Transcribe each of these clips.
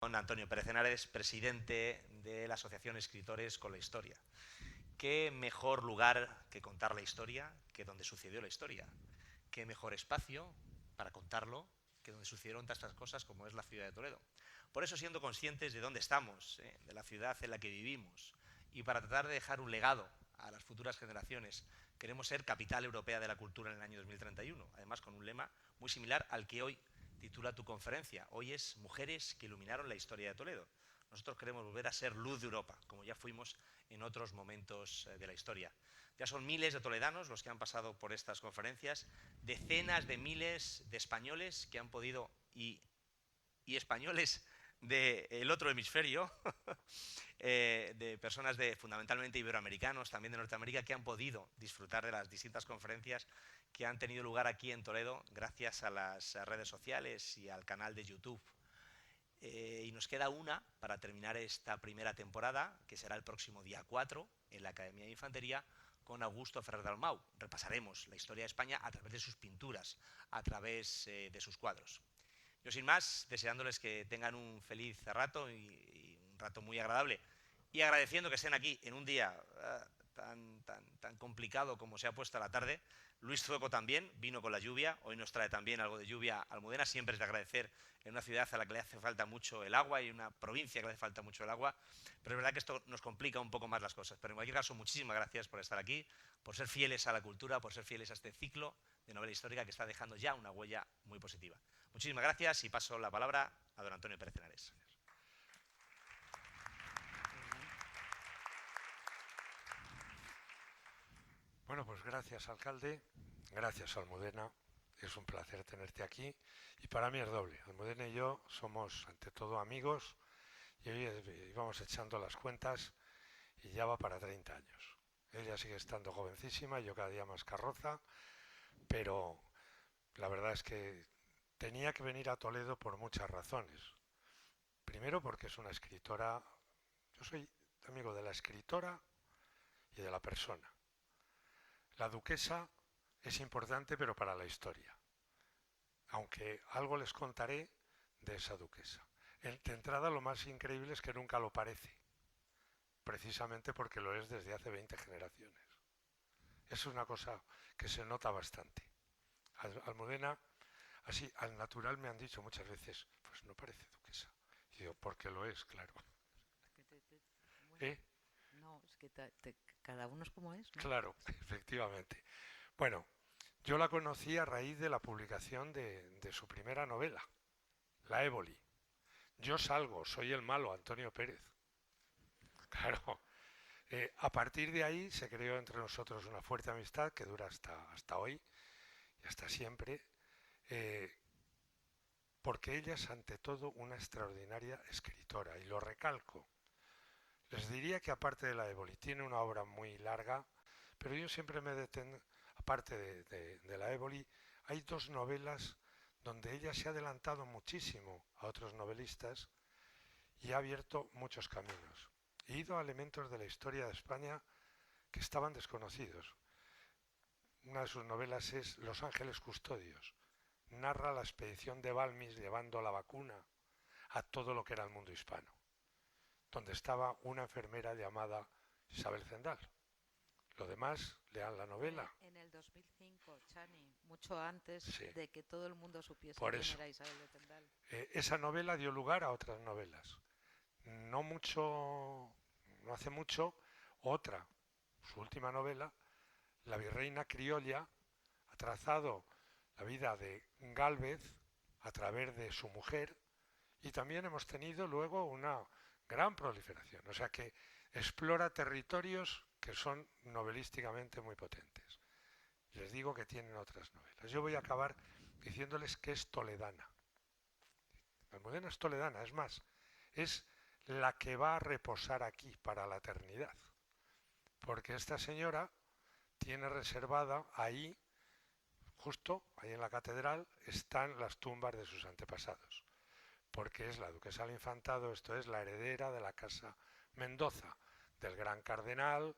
Con Antonio Pérez Henares, presidente de la Asociación Escritores con la Historia. ¿Qué mejor lugar que contar la historia que donde sucedió la historia? ¿Qué mejor espacio para contarlo que donde sucedieron tantas cosas como es la ciudad de Toledo? Por eso, siendo conscientes de dónde estamos, de la ciudad en la que vivimos, y para tratar de dejar un legado a las futuras generaciones, queremos ser capital europea de la cultura en el año 2031, además con un lema muy similar al que hoy titula tu conferencia. Hoy es Mujeres que iluminaron la historia de Toledo. Nosotros queremos volver a ser luz de Europa, como ya fuimos en otros momentos de la historia. Ya son miles de toledanos los que han pasado por estas conferencias, decenas de miles de españoles que han podido, y españoles del otro hemisferio, de personas fundamentalmente iberoamericanos, también de Norteamérica, que han podido disfrutar de las distintas conferencias que han tenido lugar aquí en Toledo gracias a las redes sociales y al canal de YouTube. Y nos queda una para terminar esta primera temporada, que será el próximo día 4 en la Academia de Infantería, con Augusto Ferrer Dalmau. Repasaremos la historia de España a través de sus pinturas, a través de sus cuadros. Yo sin más, deseándoles que tengan un feliz rato y un rato muy agradable, y agradeciendo que estén aquí en un día tan complicado como se ha puesto a la tarde. Luis Zueco también vino con la lluvia, hoy nos trae también algo de lluvia a Almudena. Siempre es de agradecer en una ciudad a la que le hace falta mucho el agua y una provincia que le hace falta mucho el agua, pero es verdad que esto nos complica un poco más las cosas. Pero en cualquier caso, muchísimas gracias por estar aquí, por ser fieles a la cultura, por ser fieles a este ciclo de novela histórica que está dejando ya una huella muy positiva. Muchísimas gracias y paso la palabra a don Antonio Pérez Henares. Bueno, pues gracias, alcalde. Gracias, Almudena. Es un placer tenerte aquí. Y para mí es doble. Almudena y yo somos, ante todo, amigos. Y hoy íbamos echando las cuentas y ya va para 30 años. Ella sigue estando jovencísima, yo cada día más carroza. Pero la verdad es que tenía que venir a Toledo por muchas razones. Primero porque es una escritora. Yo soy amigo de la escritora y de la persona. La duquesa es importante, pero para la historia. Aunque algo les contaré de esa duquesa. De entrada, lo más increíble es que nunca lo parece, precisamente porque lo es desde hace 20 generaciones. Es una cosa que se nota bastante. Almudena, así al natural me han dicho muchas veces, pues no parece duquesa. Y digo, porque lo es, claro. Bueno, ¿Eh? no, es que cada uno es como es, ¿no? Claro, efectivamente. Bueno, yo la conocí a raíz de la publicación de su primera novela, La Éboli. Yo salgo, soy el malo, Antonio Pérez. Claro. A partir de ahí se creó entre nosotros una fuerte amistad que dura hasta hoy y hasta siempre, eh, porque ella es ante todo una extraordinaria escritora, y lo recalco. Les diría que aparte de la Éboli, tiene una obra muy larga, pero yo siempre me detengo, aparte de la Éboli, hay dos novelas donde ella se ha adelantado muchísimo a otros novelistas y ha abierto muchos caminos. He ido a elementos de la historia de España que estaban desconocidos. Una de sus novelas es Los Ángeles Custodios. Narra la expedición de Balmis llevando la vacuna a todo lo que era el mundo hispano, donde estaba una enfermera llamada Isabel Zendal. Lo demás, lean la novela. En el 2005, Chani, mucho antes Sí, de que todo el mundo supiese por quién eso. era Isabel de Tendal. Esa novela dio lugar a otras novelas. No mucho, no hace mucho, otra, su última novela, La Virreina Criolla, ha trazado la vida de Gálvez a través de su mujer, y también hemos tenido luego una gran proliferación. O sea que explora territorios que son novelísticamente muy potentes. Les digo que tienen otras novelas. Yo voy a acabar diciéndoles que es toledana. Almudena es toledana, es más, es la que va a reposar aquí para la eternidad. Porque esta señora tiene reservada ahí, justo ahí en la catedral, están las tumbas de sus antepasados. Porque es la duquesa del Infantado, esto es la heredera de la casa Mendoza, del gran cardenal,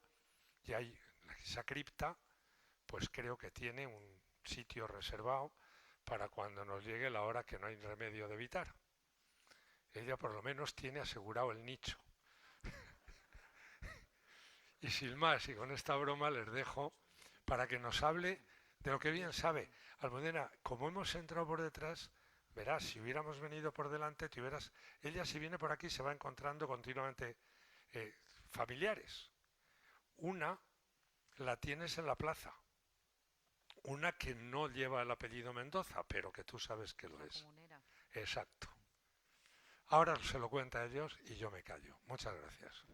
y ahí esa cripta, pues creo que tiene un sitio reservado para cuando nos llegue la hora que no hay remedio de evitar. Ella por lo menos tiene asegurado el nicho. Y sin más, y con esta broma les dejo para que nos hable de lo que bien sabe. Almudena, como hemos entrado por detrás, verás, si hubiéramos venido por delante, ella si viene por aquí se va encontrando continuamente familiares. Una la tienes en la plaza, una que no lleva el apellido Mendoza, pero que tú sabes que lo es. Comunera. Exacto. Ahora se lo cuenta a ellos y yo me callo. Muchas gracias.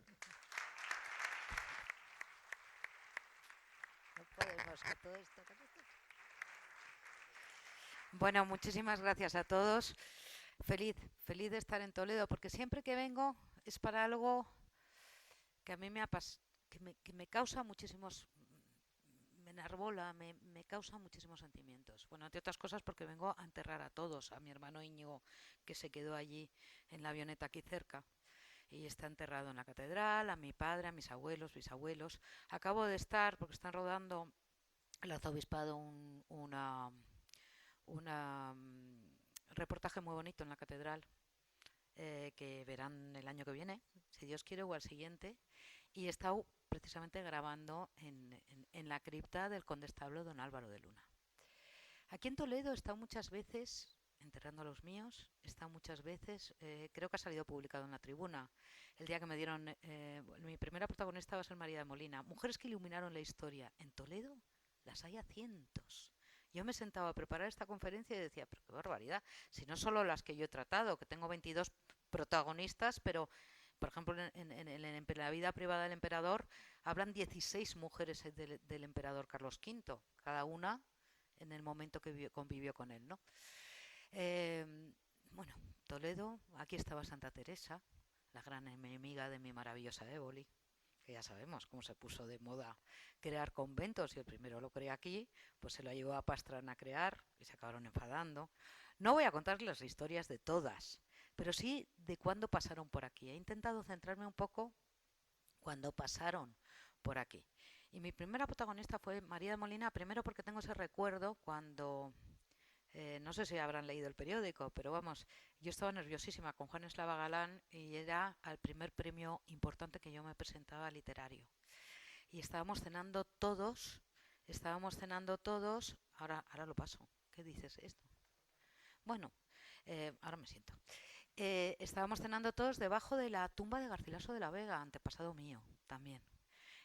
No podemos a todo esto. Bueno, muchísimas gracias a todos. Feliz de estar en Toledo, porque siempre que vengo es para algo que a mí que me causa muchísimos, me enarbola, me causa muchísimos sentimientos. Bueno, entre otras cosas porque vengo a enterrar a todos, a mi hermano Íñigo, que se quedó allí en la avioneta aquí cerca y está enterrado en la catedral, a mi padre, a mis abuelos, bisabuelos. Acabo de estar, porque están rodando el arzobispado reportaje muy bonito en la catedral, que verán el año que viene, si Dios quiere, o al siguiente, y he estado precisamente grabando en la cripta del condestable don Álvaro de Luna. Aquí en Toledo he estado muchas veces enterrando a los míos, he estado muchas veces, creo que ha salido publicado en La Tribuna, el día que me dieron, mi primera protagonista va a ser María de Molina, mujeres que iluminaron la historia. En Toledo las hay a cientos. Yo me sentaba a preparar esta conferencia y decía, pero qué barbaridad, si no solo las que yo he tratado, que tengo 22 protagonistas, pero por ejemplo en la vida privada del emperador hablan 16 mujeres del emperador Carlos V, cada una en el momento que convivió con él, ¿no? Bueno, Toledo, aquí estaba Santa Teresa, la gran enemiga de mi maravillosa Éboli, que ya sabemos cómo se puso de moda crear conventos, y el primero lo crea aquí, pues se lo llevó a Pastrana a crear y se acabaron enfadando. No voy a contarles las historias de todas, pero sí de cuándo pasaron por aquí. He intentado centrarme un poco cuando pasaron por aquí. Y mi primera protagonista fue María de Molina, primero porque tengo ese recuerdo cuando, no sé si habrán leído el periódico, pero vamos, yo estaba nerviosísima con Juan Eslava Galán y era el primer premio importante que yo me presentaba literario. Y estábamos cenando todos, ahora lo paso. ¿Qué dices esto? Bueno, ahora me siento. Estábamos cenando todos debajo de la tumba de Garcilaso de la Vega, antepasado mío también.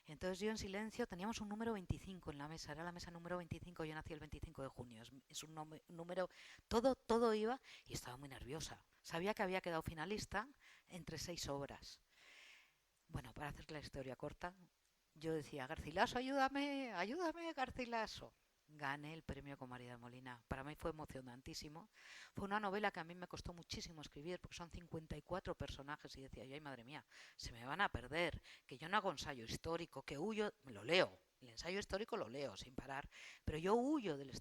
Entonces yo en silencio, teníamos un número 25 en la mesa, era la mesa número 25, yo nací el 25 de junio, es un número, todo iba, y estaba muy nerviosa. Sabía que había quedado finalista entre 6 obras. Bueno, para hacer la historia corta, yo decía, Garcilaso, ayúdame, Garcilaso. Gané el premio con María de Molina. Para mí fue emocionantísimo. Fue una novela que a mí me costó muchísimo escribir, porque son 54 personajes, y decía yo, ay madre mía, se me van a perder, que yo no hago ensayo histórico, que huyo, lo leo, el ensayo histórico lo leo sin parar, pero yo huyo del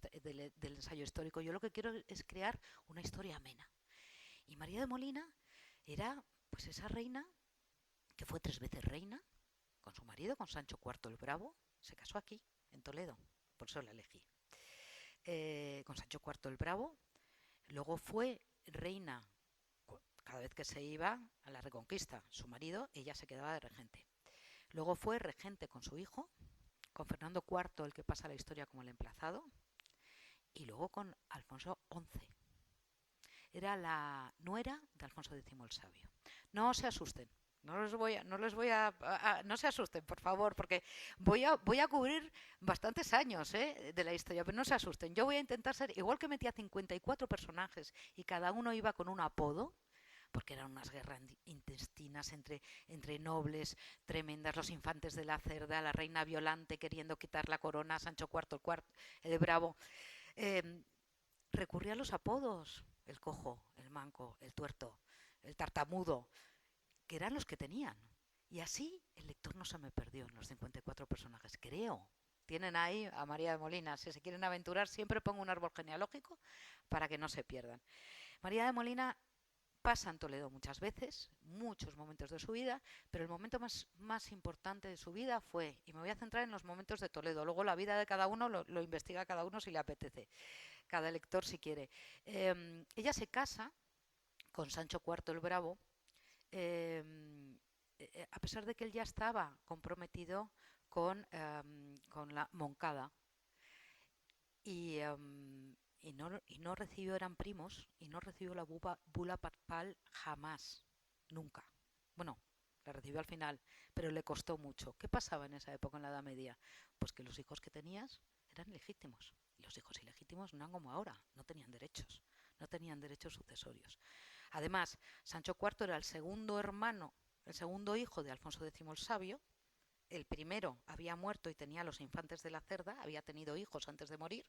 ensayo histórico. Yo lo que quiero es crear una historia amena. Y María de Molina era pues esa reina que fue 3 veces reina, con su marido, con Sancho IV el Bravo, se casó aquí, en Toledo, por eso la elegí. Con Sancho IV el Bravo, luego fue reina cada vez que se iba a la Reconquista, su marido, ella se quedaba de regente. Luego fue regente con su hijo, con Fernando IV, el que pasa la historia como el emplazado, y luego con Alfonso XI. Era la nuera de Alfonso X el Sabio. No se asusten. No se asusten, por favor, porque voy a cubrir bastantes años de la historia, pero no se asusten. Yo voy a intentar ser, igual que metía 54 personajes y cada uno iba con un apodo, porque eran unas guerras intestinas entre nobles tremendas, los infantes de la Cerda, la reina Violante queriendo quitar la corona a Sancho IV el Bravo. Recurría a los apodos, el cojo, el manco, el tuerto, el tartamudo, que eran los que tenían. Y así el lector no se me perdió en los 54 personajes, creo. Tienen ahí a María de Molina. Si se quieren aventurar, siempre pongo un árbol genealógico para que no se pierdan. María de Molina pasa en Toledo muchas veces, muchos momentos de su vida, pero el momento más importante de su vida fue, y me voy a centrar en los momentos de Toledo, luego la vida de cada uno lo investiga cada uno si le apetece, cada lector si quiere. Ella se casa con Sancho IV el Bravo, a pesar de que él ya estaba comprometido con la Moncada y no recibió, eran primos, y no recibió la bula papal jamás, nunca. Bueno, la recibió al final, pero le costó mucho. ¿Qué pasaba en esa época, en la Edad Media? Pues que los hijos que tenías eran legítimos. Y los hijos ilegítimos no eran como ahora, no tenían derechos sucesorios. Además, Sancho IV era el segundo hijo de Alfonso X el Sabio. El primero había muerto y tenía los infantes de la Cerda, había tenido hijos antes de morir,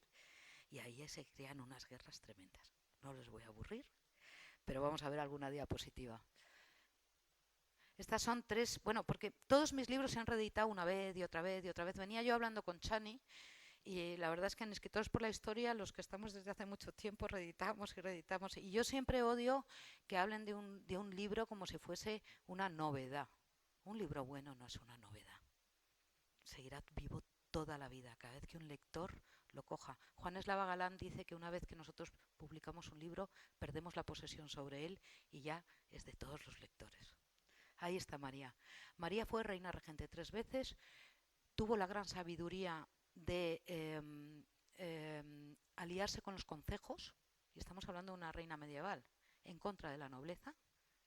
y ahí se crean unas guerras tremendas. No les voy a aburrir, pero vamos a ver alguna diapositiva. Estas son tres, bueno, porque todos mis libros se han reeditado una vez y otra vez y otra vez. Venía yo hablando con Chani y la verdad es que en Escritores por la Historia, los que estamos desde hace mucho tiempo, reeditamos y reeditamos. Y yo siempre odio que hablen de un libro como si fuese una novedad. Un libro bueno no es una novedad. Seguirá vivo toda la vida, cada vez que un lector lo coja. Juan Eslava Galán dice que una vez que nosotros publicamos un libro, perdemos la posesión sobre él y ya es de todos los lectores. Ahí está María. María fue reina regente 3 veces, tuvo la gran sabiduría de aliarse con los concejos, y estamos hablando de una reina medieval, en contra de la nobleza,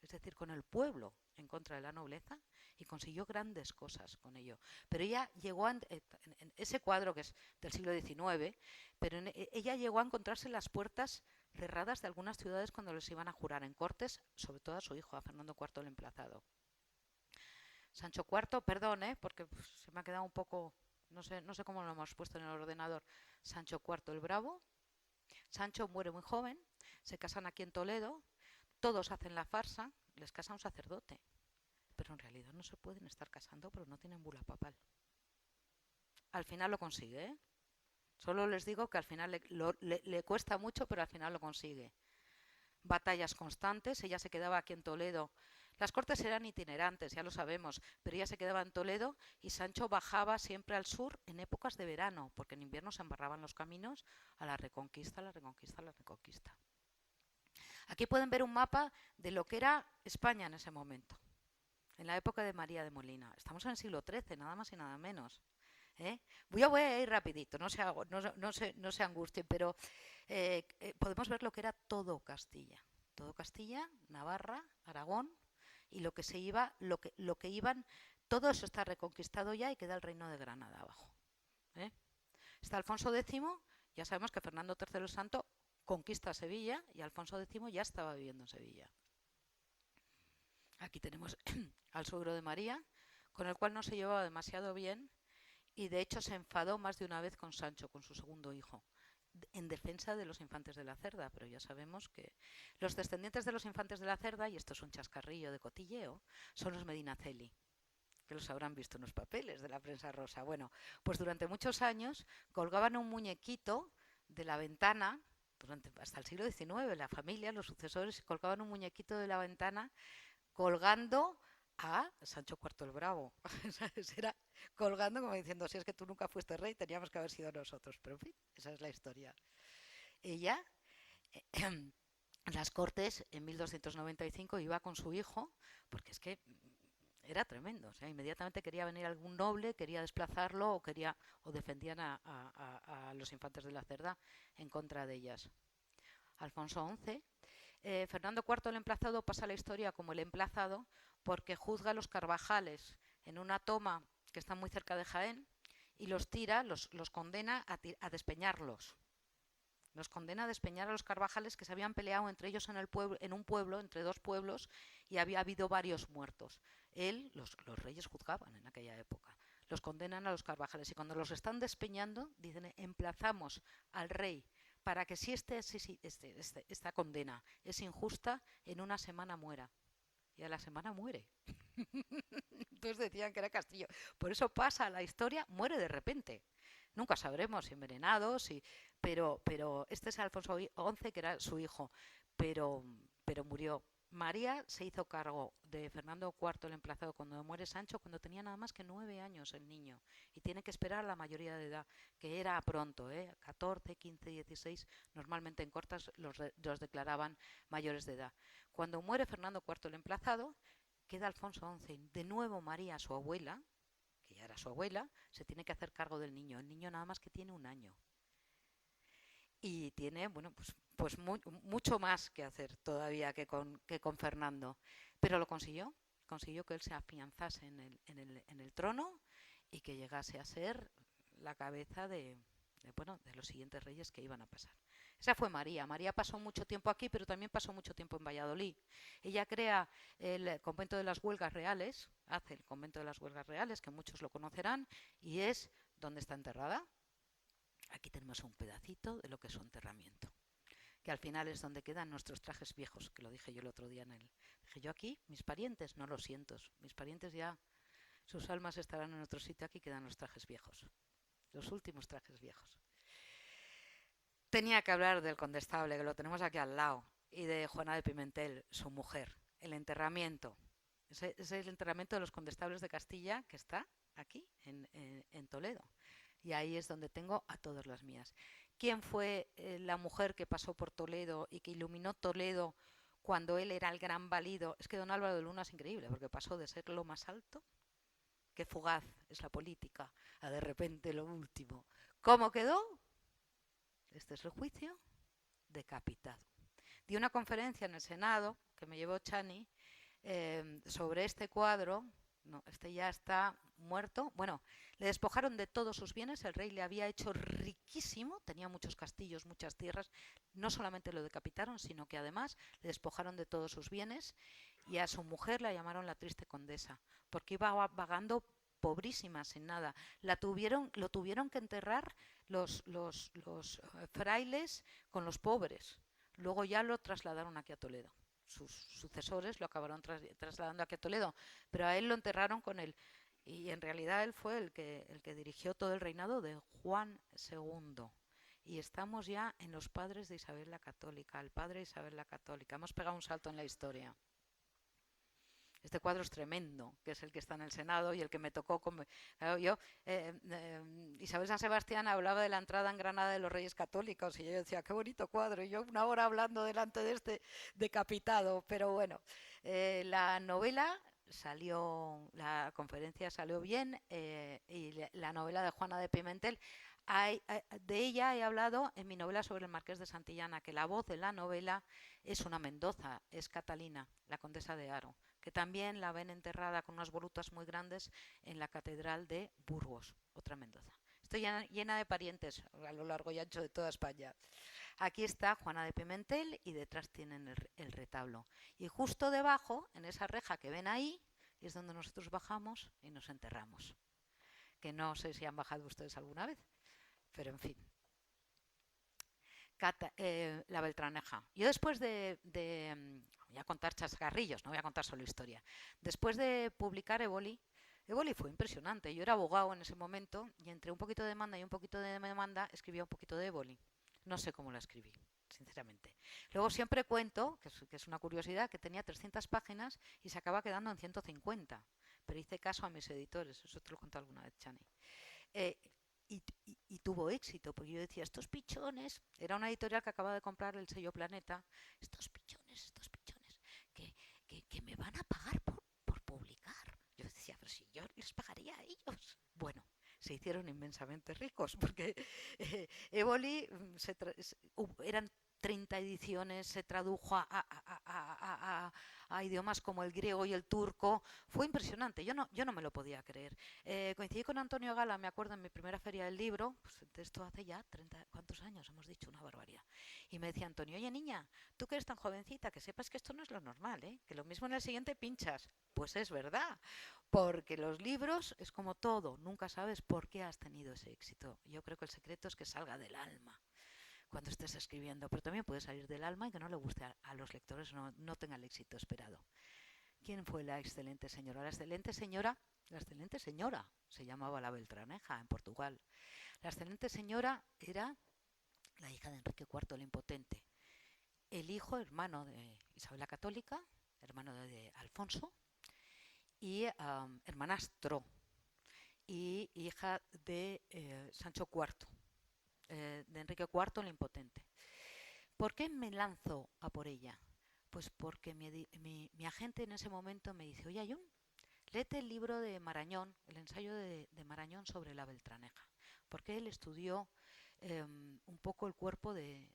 es decir, con el pueblo en contra de la nobleza, y consiguió grandes cosas con ello. Pero ella llegó en ese cuadro que es del siglo XIX, pero ella llegó a encontrarse las puertas cerradas de algunas ciudades cuando les iban a jurar en cortes, sobre todo a su hijo, a Fernando IV el Emplazado. Sancho IV, perdón, porque se me ha quedado un poco, no sé cómo lo hemos puesto en el ordenador. Sancho IV el Bravo. Sancho muere muy joven, se casan aquí en Toledo, todos hacen la farsa, les casa un sacerdote, pero en realidad no se pueden estar casando porque no tienen bula papal. Al final lo consigue, ¿eh? Solo les digo que al final le cuesta mucho, pero al final lo consigue. Batallas constantes, ella se quedaba aquí en Toledo. Las cortes eran itinerantes, ya lo sabemos, pero ella se quedaba en Toledo y Sancho bajaba siempre al sur en épocas de verano, porque en invierno se embarraban los caminos a la Reconquista, la Reconquista, la Reconquista. Aquí pueden ver un mapa de lo que era España en ese momento, en la época de María de Molina. Estamos en el siglo XIII, nada más y nada menos. Voy a ir rapidito, no se angustien, pero podemos ver lo que era todo Castilla, Navarra, Aragón, y lo que se iba, lo que iban, todo eso está reconquistado ya y queda el reino de Granada abajo. Está Alfonso X, ya sabemos que Fernando III el Santo conquista Sevilla y Alfonso X ya estaba viviendo en Sevilla. Aquí tenemos al suegro de María, con el cual no se llevaba demasiado bien, y de hecho se enfadó más de una vez con Sancho, con su segundo hijo, en defensa de los infantes de la Cerda, pero ya sabemos que los descendientes de los infantes de la Cerda, y esto es un chascarrillo de cotilleo, son los Medinaceli, que los habrán visto en los papeles de la prensa rosa. Bueno, pues durante muchos años colgaban un muñequito de la ventana, hasta el siglo XIX, la familia, los sucesores, colgaban un muñequito de la ventana colgando a Sancho IV el Bravo. Era colgando como diciendo, si es que tú nunca fuiste rey, teníamos que haber sido nosotros. Pero en fin, esa es la historia. Ella, en las Cortes, en 1295, iba con su hijo, porque es que era tremendo. O sea, inmediatamente quería venir algún noble, quería desplazarlo o defendían a los infantes de la Cerda en contra de ellas. Alfonso XI. Fernando IV el Emplazado pasa a la historia como el Emplazado porque juzga a los Carvajales en una toma que está muy cerca de Jaén y los tira, los condena a despeñarlos. Los condena a despeñar a los Carvajales que se habían peleado entre ellos en un pueblo, entre dos pueblos, y había habido varios muertos. Los reyes juzgaban en aquella época. Los condenan a los Carvajales y cuando los están despeñando dicen, emplazamos al rey para que si esta condena es injusta, en una semana muera. Y a la semana muere. Entonces decían que era Castillo. Por eso pasa a la historia, muere de repente. Nunca sabremos si envenenado, pero este es Alfonso XI, que era su hijo, pero murió María se hizo cargo de Fernando IV el Emplazado cuando muere Sancho, cuando tenía nada más que 9 años el niño, y tiene que esperar a la mayoría de edad, que era pronto, 14, 15, 16, normalmente en cortas los declaraban mayores de edad. Cuando muere Fernando IV el Emplazado, queda Alfonso XI. De nuevo María, su abuela, que ya era su abuela, se tiene que hacer cargo del niño. El niño nada más que tiene 1 año. Y tiene, bueno, pues mucho más que hacer todavía que con Fernando. Pero lo consiguió. Consiguió que él se afianzase en el trono y que llegase a ser la cabeza de los siguientes reyes que iban a pasar. Esa fue María. María pasó mucho tiempo aquí, pero también pasó mucho tiempo en Valladolid. Ella crea el convento de las Huelgas Reales, hace el convento de las Huelgas Reales, que muchos lo conocerán, y es donde está enterrada. Aquí tenemos un pedacito de lo que es su enterramiento, que al final es donde quedan nuestros trajes viejos, que lo dije yo el otro día dije yo aquí, mis parientes, no lo siento, mis parientes ya, sus almas estarán en otro sitio, aquí quedan los trajes viejos, los últimos trajes viejos. Tenía que hablar del condestable, que lo tenemos aquí al lado, y de Juana de Pimentel, su mujer, el enterramiento. Es el enterramiento de los condestables de Castilla, que está aquí, en Toledo. Y ahí es donde tengo a todas las mías. ¿Quién fue la mujer que pasó por Toledo y que iluminó Toledo cuando él era el gran valido? Es que don Álvaro de Luna es increíble, porque pasó de ser lo más alto, que fugaz es la política, a de repente lo último. ¿Cómo quedó? Este es el juicio, decapitado. Di una conferencia en el Senado, que me llevó Chani, sobre este cuadro. No, este ya está muerto. Bueno, le despojaron de todos sus bienes, el rey le había hecho riquísimo, tenía muchos castillos, muchas tierras, no solamente lo decapitaron, sino que además le despojaron de todos sus bienes, y a su mujer la llamaron la triste condesa, porque iba vagando pobrísima, sin nada. Lo tuvieron que enterrar los frailes con los pobres. Luego ya lo trasladaron aquí a Toledo. Sus sucesores lo acabaron trasladando aquí a Toledo, pero a él lo enterraron con él. Y en realidad él fue el que dirigió todo el reinado de Juan II. Y estamos ya en los padres de Isabel la Católica, el padre de Isabel la Católica. Hemos pegado un salto en la historia. Este cuadro es tremendo, que es el que está en el Senado y el que me tocó. Isabel San Sebastián hablaba de la entrada en Granada de los Reyes Católicos y yo decía, qué bonito cuadro. Y yo 1 hora hablando delante de este decapitado. Pero bueno, la novela salió, la conferencia salió bien, y la novela de Juana de Pimentel, de ella he hablado en mi novela sobre el Marqués de Santillana, que la voz de la novela es una Mendoza, es Catalina, la condesa de Haro, que también la ven enterrada con unas volutas muy grandes en la catedral de Burgos, otra Mendoza. Estoy llena de parientes a lo largo y ancho de toda España. Aquí está Juana de Pimentel y detrás tienen el retablo. Y justo debajo, en esa reja que ven ahí, es donde nosotros bajamos y nos enterramos. Que no sé si han bajado ustedes alguna vez, pero en fin. La Beltraneja. Yo después voy a contar chascarrillos, no voy a contar solo historia. Después de publicar Éboli fue impresionante. Yo era abogado en ese momento y entre un poquito de demanda y un poquito de demanda escribía un poquito de Éboli. No sé cómo la escribí, sinceramente. Luego siempre cuento, que es una curiosidad, que tenía 300 páginas y se acaba quedando en 150. Pero hice caso a mis editores, eso te lo he contado alguna vez, Chani. Y tuvo éxito, porque yo decía, estos pichones, era una editorial que acaba de comprar el sello Planeta, estos pichones, que me van a pagar por publicar. Yo decía, pero si yo les pagaría a ellos. Bueno, se hicieron inmensamente ricos, porque Éboli eran 30 ediciones, se tradujo a idiomas como el griego y el turco. Fue impresionante, yo no me lo podía creer. Coincidí con Antonio Gala, me acuerdo, en mi primera feria del libro, pues de esto hace ya 30, ¿cuántos años? Hemos dicho una barbaridad. Y me decía Antonio, oye niña, tú que eres tan jovencita, que sepas que esto no es lo normal, que lo mismo en el siguiente pinchas. Pues es verdad, porque los libros es como todo, nunca sabes por qué has tenido ese éxito. Yo creo que el secreto es que salga del alma cuando estés escribiendo, pero también puede salir del alma y que no le guste a los lectores, no tenga el éxito esperado. ¿Quién fue la excelente señora? La excelente señora se llamaba la Beltraneja en Portugal. La excelente señora era la hija de Enrique IV el Impotente, el hijo hermano de Isabel la Católica, hermano de Alfonso, y hermanastro y hija de Sancho IV, de Enrique IV el Impotente. ¿Por qué me lanzo a por ella? Pues porque mi agente en ese momento me dice: oye, Ayun, léete el libro de Marañón, el ensayo de Marañón sobre la Beltraneja, porque él estudió un poco el cuerpo de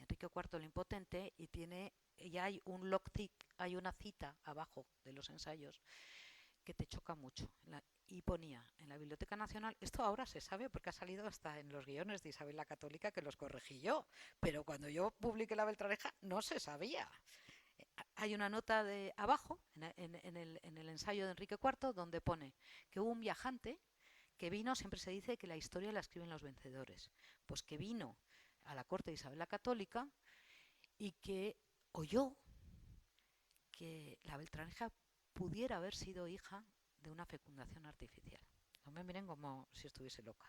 Enrique IV el Impotente, y ya hay un logtic, hay una cita abajo de los ensayos que te choca mucho. Y ponía en la Biblioteca Nacional, esto ahora se sabe porque ha salido hasta en los guiones de Isabel la Católica, que los corregí yo, pero cuando yo publiqué la Beltraneja no se sabía. Hay una nota de abajo, en el ensayo de Enrique IV, donde pone que hubo un viajante que vino, siempre se dice que la historia la escriben los vencedores, pues que vino a la corte de Isabel la Católica y que oyó que la Beltraneja pudiera haber sido hija de una fecundación artificial. No me miren como si estuviese loca,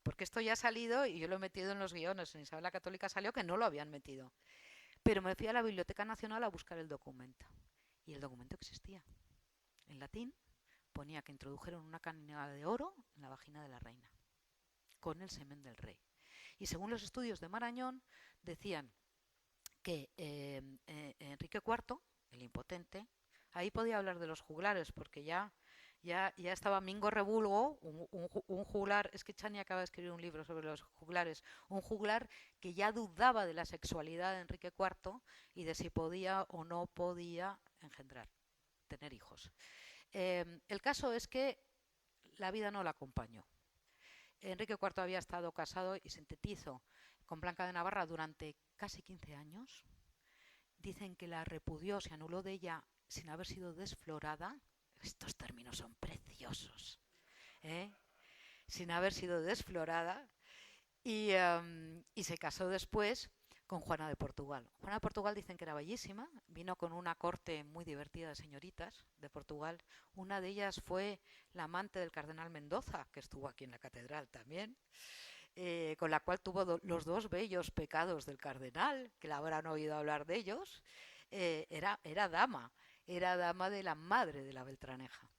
porque esto ya ha salido y yo lo he metido en los guiones. En Isabel la Católica salió que no lo habían metido, pero me fui a la Biblioteca Nacional a buscar el documento, y el documento existía. En latín ponía que introdujeron una canina de oro en la vagina de la reina, con el semen del rey. Y según los estudios de Marañón, decían que Enrique IV, el Impotente, ahí podía hablar de los juglares, porque ya estaba Mingo Rebulgo, un juglar. Es que Chani acaba de escribir un libro sobre los juglares, un juglar que ya dudaba de la sexualidad de Enrique IV y de si podía o no podía engendrar, tener hijos. El caso es que la vida no la acompañó. Enrique IV había estado casado, y sintetizo, con Blanca de Navarra durante casi 15 años. Dicen que la repudió, se anuló de ella sin haber sido desflorada. Estos términos son preciosos, ¿eh? Sin haber sido desflorada. Y se casó después con Juana de Portugal. Juana de Portugal dicen que era bellísima, vino con una corte muy divertida de señoritas de Portugal. Una de ellas fue la amante del cardenal Mendoza, que estuvo aquí en la catedral también, con la cual tuvo los dos bellos pecados del cardenal, que la habrán oído hablar de ellos. Era dama de la madre de la Beltraneja.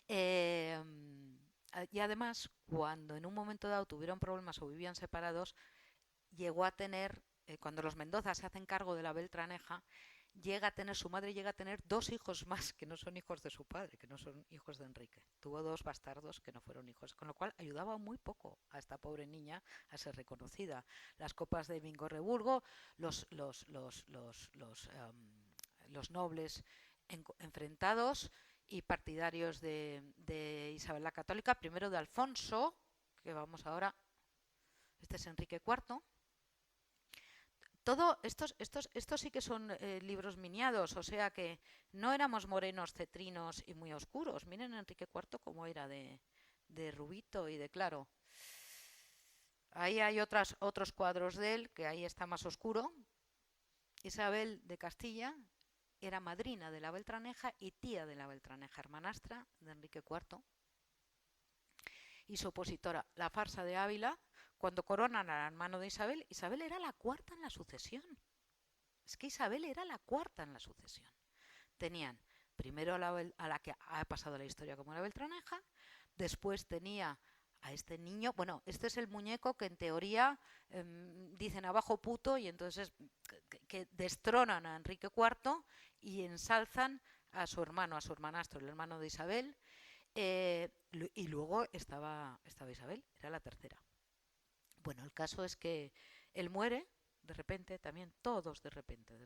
Y además, cuando en un momento dado tuvieron problemas o vivían separados, llegó a tener, cuando los Mendoza se hacen cargo de la Beltraneja, su madre llega a tener 2 hijos más que no son hijos de su padre, que no son hijos de Enrique. Tuvo 2 bastardos que no fueron hijos, con lo cual ayudaba muy poco a esta pobre niña a ser reconocida. Las copas de Mingo Reburgo, los nobles enfrentados y partidarios de Isabel la Católica, primero de Alfonso, que vamos ahora, este es Enrique IV. Todo estos sí que son libros miniados, o sea que no éramos morenos, cetrinos y muy oscuros. Miren Enrique IV cómo era de rubito y de claro. Ahí hay otros cuadros de él, que ahí está más oscuro. Isabel de Castilla era madrina de la Beltraneja y tía de la Beltraneja, hermanastra de Enrique IV. Y su opositora, la farsa de Ávila, cuando coronan al hermano de Isabel, Isabel era la 4ª en la sucesión. Es que Isabel era la 4ª en la sucesión. Tenían primero a la que ha pasado la historia como la Beltraneja, después tenía a este niño, bueno, este es el muñeco que en teoría dicen abajo puto, y entonces que destronan a Enrique IV y ensalzan a su hermano, a su hermanastro, el hermano de Isabel. Y luego estaba Isabel, era la 3ª. Bueno, el caso es que él muere de repente, también todos de repente.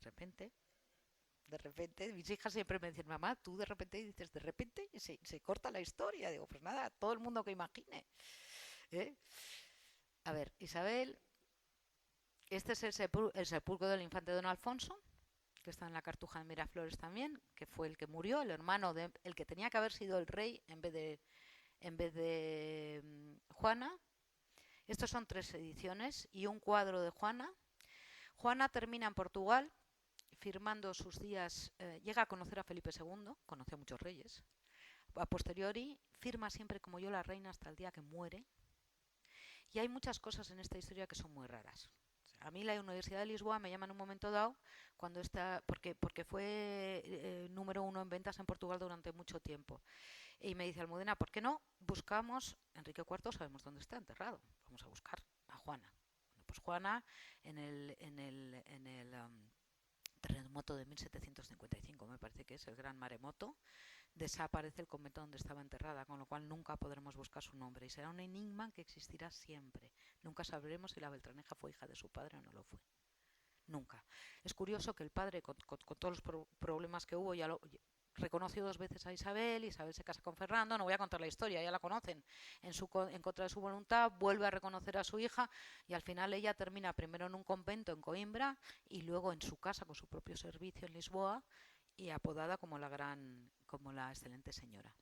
Mis hijas siempre me dicen: mamá, tú de repente dices de repente y se corta la historia. Digo, pues nada, todo el mundo que imagine. A ver, Isabel, este es el sepulcro del infante don Alfonso, que está en la Cartuja de Miraflores también, que fue el que murió, el hermano de el que tenía que haber sido el rey en vez de Juana. Estos son 3 ediciones y un cuadro de Juana. Juana termina en Portugal, firmando sus días, llega a conocer a Felipe II, conoce a muchos reyes. A posteriori, firma siempre como yo la reina hasta el día que muere. Y hay muchas cosas en esta historia que son muy raras. O a mí la Universidad de Lisboa me llama en un momento dado, porque fue número 1 en ventas en Portugal durante mucho tiempo. Y me dice Almudena, ¿por qué no buscamos, Enrique IV sabemos dónde está enterrado, vamos a buscar a Juana? Bueno, pues Juana en el terremoto de 1755, me parece que es el gran maremoto, desaparece el convento donde estaba enterrada, con lo cual nunca podremos buscar su nombre y será un enigma que existirá siempre. Nunca sabremos si la Beltraneja fue hija de su padre o no lo fue. Nunca. Es curioso que el padre, con todos los problemas que hubo, reconoció 2 veces a Isabel. Isabel se casa con Fernando, no voy a contar la historia, ya la conocen, en contra de su voluntad, vuelve a reconocer a su hija y al final ella termina primero en un convento en Coimbra y luego en su casa con su propio servicio en Lisboa y apodada como la excelente señora.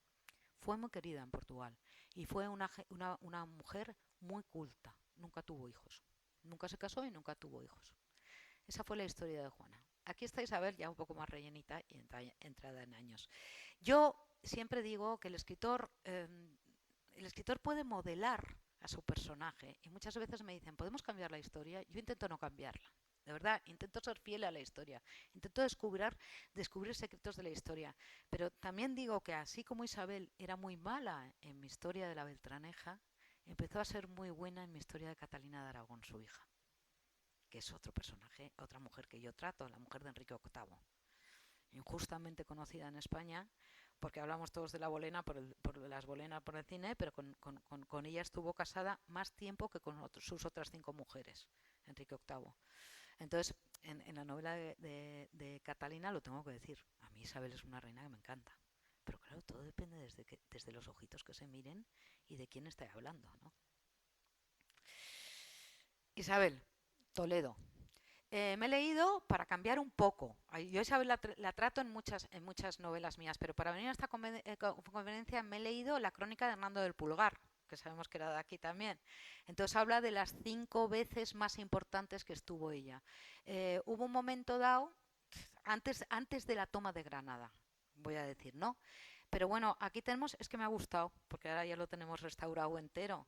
Fue muy querida en Portugal y fue una mujer muy culta, nunca tuvo hijos, nunca se casó y nunca tuvo hijos. Esa fue la historia de Juana. Aquí está Isabel ya un poco más rellenita y entrada en años. Yo siempre digo que el escritor puede modelar a su personaje y muchas veces me dicen, ¿podemos cambiar la historia? Yo intento no cambiarla. De verdad, intento ser fiel a la historia, intento descubrir secretos de la historia, pero también digo que así como Isabel era muy mala en mi historia de la Beltraneja, empezó a ser muy buena en mi historia de Catalina de Aragón, su hija, que es otro personaje, otra mujer que yo trato, la mujer de Enrique VIII, injustamente conocida en España, porque hablamos todos de la Bolena por las Bolena por el cine, pero con ella estuvo casada más tiempo que con sus otras 5 mujeres, Enrique VIII. Entonces, en la novela de Catalina lo tengo que decir. A mí Isabel es una reina que me encanta. Pero claro, todo depende desde los ojitos que se miren y de quién esté hablando, ¿no? Isabel, Toledo. Me he leído para cambiar un poco. Yo Isabel la trato en muchas novelas mías, pero para venir a esta conferencia me he leído La crónica de Hernando del Pulgar, que sabemos que era de aquí también. Entonces habla de las 5 veces más importantes que estuvo ella. Hubo un momento dado, antes de la toma de Granada, voy a decir, ¿no? Pero bueno, aquí tenemos, es que me ha gustado, porque ahora ya lo tenemos restaurado entero,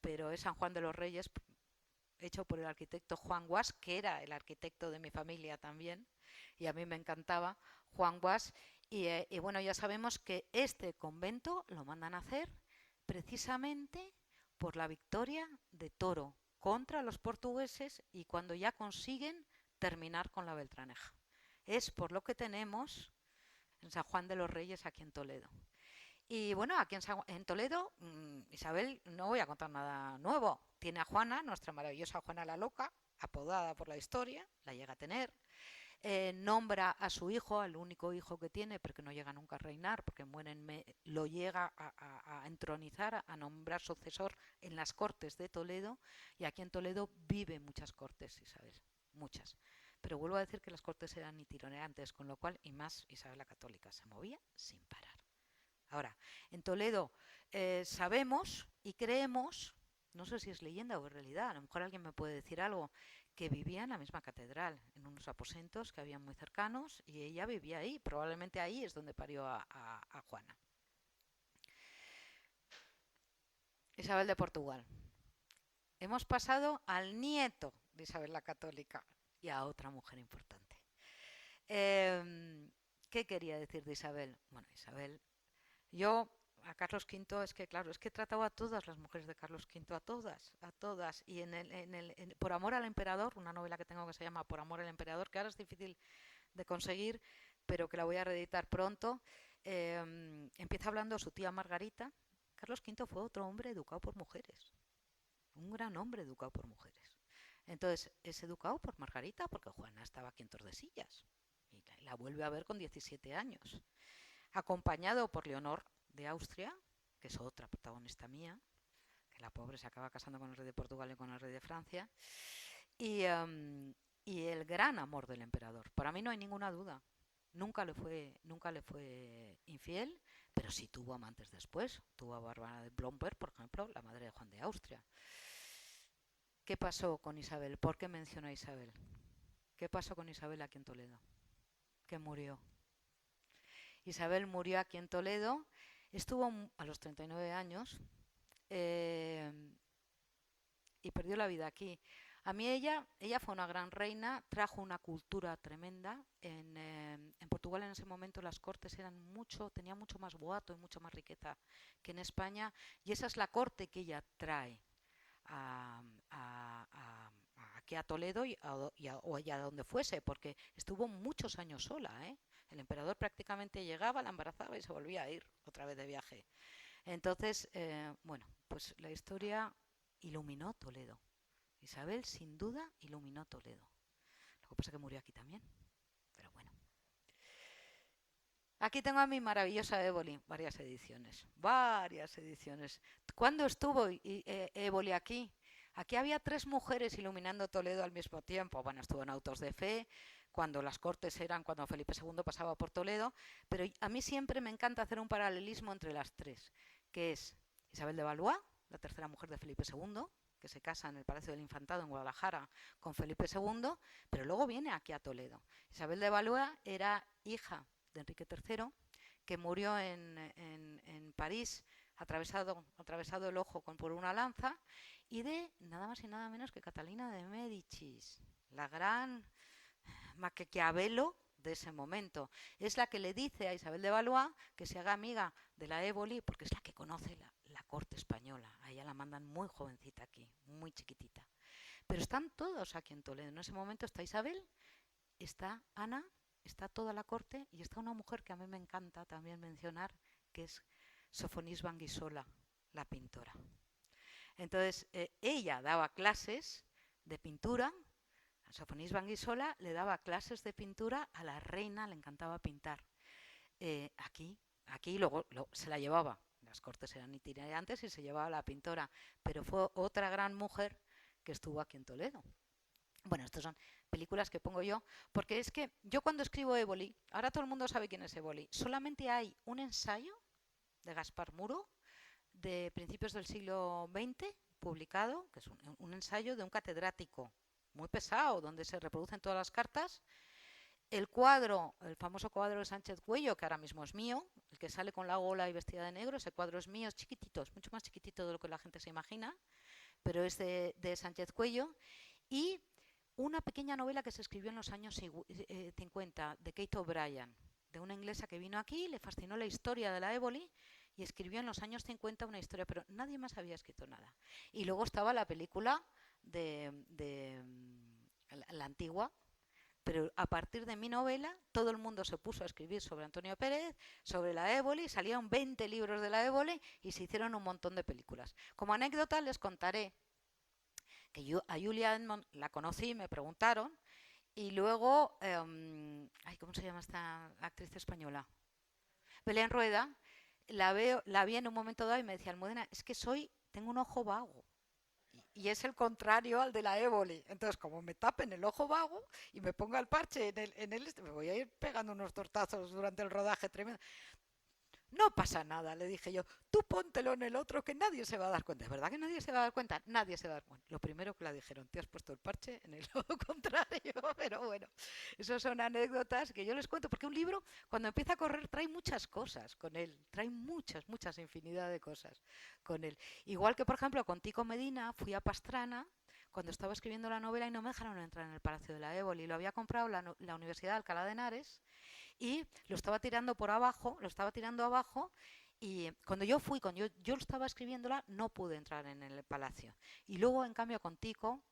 pero es San Juan de los Reyes, hecho por el arquitecto Juan Guas, que era el arquitecto de mi familia también, y a mí me encantaba Juan Guas. Y bueno, ya sabemos que este convento lo mandan a hacer precisamente por la victoria de Toro contra los portugueses y cuando ya consiguen terminar con la Beltraneja. Es por lo que tenemos en San Juan de los Reyes aquí en Toledo. Y bueno, aquí en Toledo, Isabel, no voy a contar nada nuevo. Tiene a Juana, nuestra maravillosa Juana la Loca, apodada por la historia, la llega a tener. Nombra a su hijo, al único hijo que tiene, pero que no llega nunca a reinar, porque lo llega a entronizar, a nombrar sucesor en las cortes de Toledo. Y aquí en Toledo vive muchas cortes, Isabel, muchas. Pero vuelvo a decir que las cortes eran itinerantes, con lo cual, y más Isabel la Católica, se movía sin parar. Ahora, en Toledo sabemos y creemos, no sé si es leyenda o es realidad, a lo mejor alguien me puede decir algo, que vivía en la misma catedral, en unos aposentos que habían muy cercanos, y ella vivía ahí, probablemente ahí es donde parió a Juana. Isabel de Portugal. Hemos pasado al nieto de Isabel la Católica y a otra mujer importante. ¿Qué quería decir de Isabel? Bueno, Isabel... Yo a Carlos V es que, claro, es que he tratado a todas las mujeres de Carlos V, a todas. Y Por amor al emperador, una novela que tengo que se llama Por amor al emperador, que ahora es difícil de conseguir, pero que la voy a reeditar pronto, empieza hablando de su tía Margarita. Carlos V fue otro hombre educado por mujeres, un gran hombre educado por mujeres. Entonces, es educado por Margarita porque Juana estaba aquí en Tordesillas y la vuelve a ver con 17 años. Acompañado por Leonor de Austria, que es otra protagonista mía, que la pobre se acaba casando con el rey de Portugal y con el rey de Francia, y el gran amor del emperador. Para mí no hay ninguna duda. Nunca le fue infiel, pero sí tuvo amantes después. Tuvo a Bárbara de Blomberg, por ejemplo, la madre de Juan de Austria. ¿Qué pasó con Isabel? ¿Por qué mencionó a Isabel? ¿Qué pasó con Isabel aquí en Toledo? Que murió. Isabel murió aquí en Toledo, estuvo a los 39 años y perdió la vida aquí. A mí ella fue una gran reina, trajo una cultura tremenda. En Portugal en ese momento las cortes tenían mucho más boato y mucho más riqueza que en España, y esa es la corte que ella trae a, aquí a Toledo o allá donde fuese, porque estuvo muchos años sola, ¿eh? El emperador prácticamente llegaba, la embarazaba y se volvía a ir otra vez de viaje. Entonces, bueno, pues la historia iluminó Toledo. Isabel, sin duda, iluminó Toledo. Lo que pasa es que murió aquí también, pero bueno. Aquí tengo a mi maravillosa Éboli, varias ediciones. ¿Cuándo estuvo Éboli aquí? Aquí había 3 mujeres iluminando Toledo al mismo tiempo. Bueno, estuvo en Autos de Fe, cuando las cortes cuando Felipe II pasaba por Toledo, pero a mí siempre me encanta hacer un paralelismo entre las 3, que es Isabel de Valois, la tercera mujer de Felipe II, que se casa en el Palacio del Infantado en Guadalajara con Felipe II, pero luego viene aquí a Toledo. Isabel de Valois era hija de Enrique III, que murió en París, atravesado el ojo por una lanza, y de nada más y nada menos que Catalina de Médicis, la gran Maquiavelo de ese momento. Es la que le dice a Isabel de Valois que se haga amiga de la Éboli, porque es la que conoce la corte española. A ella la mandan muy jovencita aquí, muy chiquitita. Pero están todos aquí en Toledo. En ese momento está Isabel, está Ana, está toda la corte, y está una mujer que a mí me encanta también mencionar, que es Sofonis Banguisola, la pintora. Entonces, ella daba clases de pintura. A Sofonis Banguisola le daba clases de pintura a la reina, le encantaba pintar. Aquí luego se la llevaba. Las cortes eran itinerantes y se llevaba a la pintora, pero fue otra gran mujer que estuvo aquí en Toledo. Bueno, estas son películas que pongo yo, porque es que yo cuando escribo Éboli, ahora todo el mundo sabe quién es Éboli, solamente hay un ensayo de Gaspar Muro de principios del siglo XX, publicado, que es un ensayo de un catedrático muy pesado, donde se reproducen todas las cartas. El cuadro, el famoso cuadro de Sánchez Cuello, que ahora mismo es mío, el que sale con la gola y vestida de negro, ese cuadro es mío, es chiquitito, es mucho más chiquitito de lo que la gente se imagina, pero es de Sánchez Cuello. Y una pequeña novela que se escribió en los años 50 de Kate O'Brien, de una inglesa que vino aquí, le fascinó la historia de la Éboli y escribió en los años 50 una historia, pero nadie más había escrito nada. Y luego estaba la película de la antigua, pero a partir de mi novela todo el mundo se puso a escribir sobre Antonio Pérez, sobre la Éboli, salieron 20 libros de la Éboli y se hicieron un montón de películas. Como anécdota les contaré que yo a Julia Edmond la conocí, me preguntaron, y luego, ¿cómo se llama esta actriz española? Belén Rueda, la vi en un momento dado y me decía, Almudena, es que tengo un ojo vago. Y es el contrario al de la Éboli. Entonces, como me tapen el ojo vago y me ponga el parche me voy a ir pegando unos tortazos durante el rodaje tremendo. No pasa nada, le dije yo, tú póntelo en el otro que nadie se va a dar cuenta. ¿Es verdad que nadie se va a dar cuenta? Nadie se va a dar cuenta. Lo primero que le dijeron, te has puesto el parche en el lado contrario, pero bueno, esas son anécdotas que yo les cuento, porque un libro cuando empieza a correr trae muchas cosas con él, trae muchas infinidad de cosas con él. Igual que, por ejemplo, con Tico Medina fui a Pastrana cuando estaba escribiendo la novela y no me dejaron entrar en el Palacio de la Éboli. Lo había comprado la Universidad de Alcalá de Henares y lo estaba tirando abajo, y cuando yo lo estaba escribiéndola, no pude entrar en el palacio. Y luego, en cambio, con Tico,